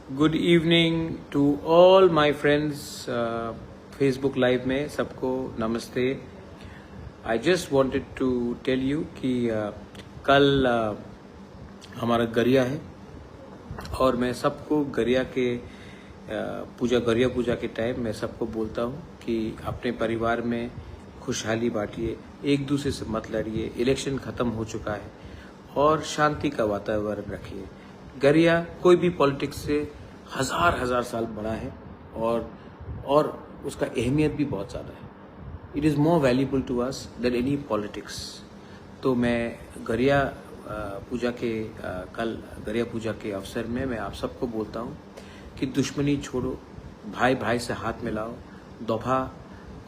Good evening to all my friends. Facebook live में सबको नमस्ते। I just wanted to tell you कि कल हमारा गरिया है और मैं सबको गरिया पूजा के टाइम मैं सबको बोलता हूँ कि अपने परिवार में खुशहाली बांटिए, एक दूसरे से मत लड़िए। इलेक्शन खत्म हो चुका है और शांति का वातावरण रखिए। गरिया कोई भी पॉलिटिक्स से हजार साल बड़ा है और उसका अहमियत भी बहुत ज़्यादा है। It is more valuable to us than any politics. तो मैं गरिया पूजा के अवसर में मैं आप सबको बोलता हूँ कि दुश्मनी छोड़ो, भाई भाई से हाथ मिलाओ, दोफा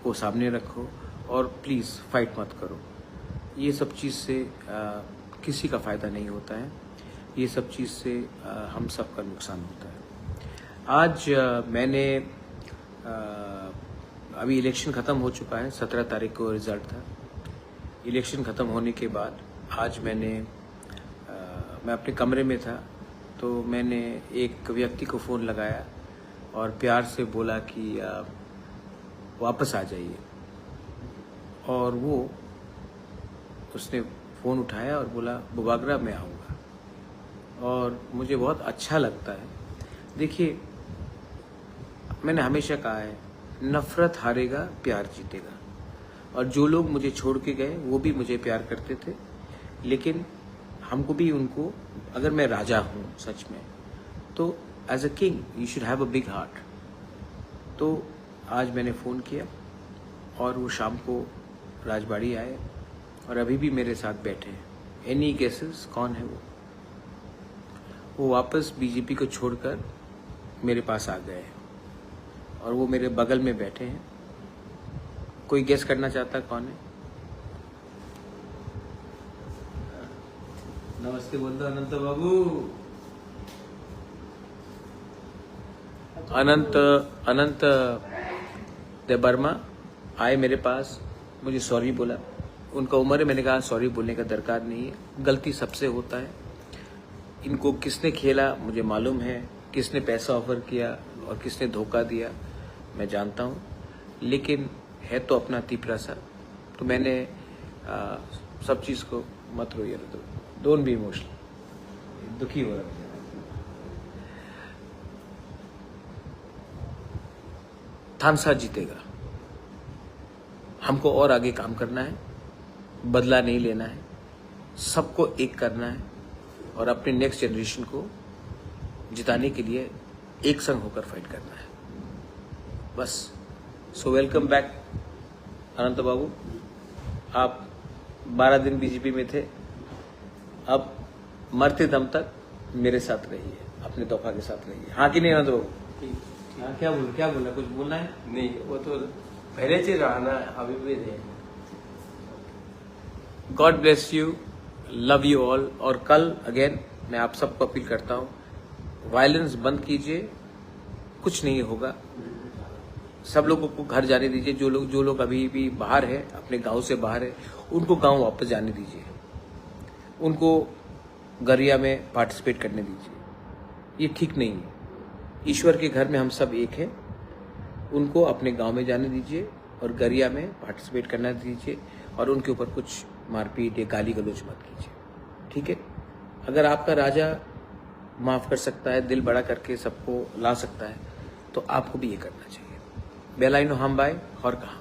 को सामने रखो और प्लीज़ फाइट मत करो। ये सब चीज़ से किसी का फ़ायदा नहीं होता है, ये सब चीज़ से हम सब का नुकसान होता है। आज मैंने अभी इलेक्शन ख़त्म हो चुका है, 17 तारीख को रिज़ल्ट था। इलेक्शन ख़त्म होने के बाद आज मैं अपने कमरे में था तो मैंने एक व्यक्ति को फ़ोन लगाया और प्यार से बोला कि वापस आ जाइए। और उसने फ़ोन उठाया और बोला बुबागरा मैं आऊँगा। और मुझे बहुत अच्छा लगता है। देखिए, मैंने हमेशा कहा है नफ़रत हारेगा, प्यार जीतेगा। और जो लोग मुझे छोड़ के गए वो भी मुझे प्यार करते थे, लेकिन हमको भी उनको, अगर मैं राजा हूँ सच में तो as a king you should have a big heart. तो आज मैंने फ़ोन किया और वो शाम को राजबाड़ी आए और अभी भी मेरे साथ बैठे हैं। एनी गेसेस कौन है वो वापस बीजेपी को छोड़कर मेरे पास आ गए हैं और वो मेरे बगल में बैठे हैं। कोई गेस करना चाहता कौन है? नमस्ते बोल दो अनंत बाबू। अनंत देवर्मा आए मेरे पास, मुझे सॉरी बोला। उनका उम्र है, मैंने कहा सॉरी बोलने का दरकार नहीं है, गलती सबसे होता है। इनको किसने खेला मुझे मालूम है, किसने पैसा ऑफर किया और किसने धोखा दिया मैं जानता हूँ, लेकिन है तो अपना तीपरा सा। तो मैंने सब चीज़ को मत रोइए, डोंट बी इमोशनल, दुखी हो रहा है। थानसा जीतेगा। हमको और आगे काम करना है, बदला नहीं लेना है, सबको एक करना है और अपने नेक्स्ट जनरेशन को जिताने के लिए एक संग होकर फाइट करना है, बस। सो वेलकम बैक अनंत बाबू। आप 12 दिन बीजेपी में थे, अब मरते दम तक मेरे साथ रहिए, अपने तोहफा के साथ रहिए। हाँ कि नहीं अनंत बाबू? हाँ, क्या बोलना, कुछ बोलना है? नहीं, वो तो पहले से रहना अभी भी नहीं। God bless you, love you all. और कल अगेन मैं आप सबको अपील करता हूँ, वायलेंस बंद कीजिए, कुछ नहीं होगा। सब लोगों को घर जाने दीजिए। जो लोग अभी भी बाहर है, अपने गांव से बाहर है, उनको गांव वापस जाने दीजिए। उनको गरिया में पार्टिसिपेट करने दीजिए। ये ठीक नहीं है। ईश्वर के घर में हम सब एक हैं। उनको अपने गांव में जाने दीजिए और गरिया में पार्टिसिपेट करना दीजिए और उनके ऊपर कुछ मारपीट या गाली गलौज मत कीजिए, ठीक है? अगर आपका राजा माफ़ कर सकता है, दिल बड़ा करके सबको ला सकता है, तो आपको भी ये करना चाहिए। बेलाइनो हम बाय और कहा।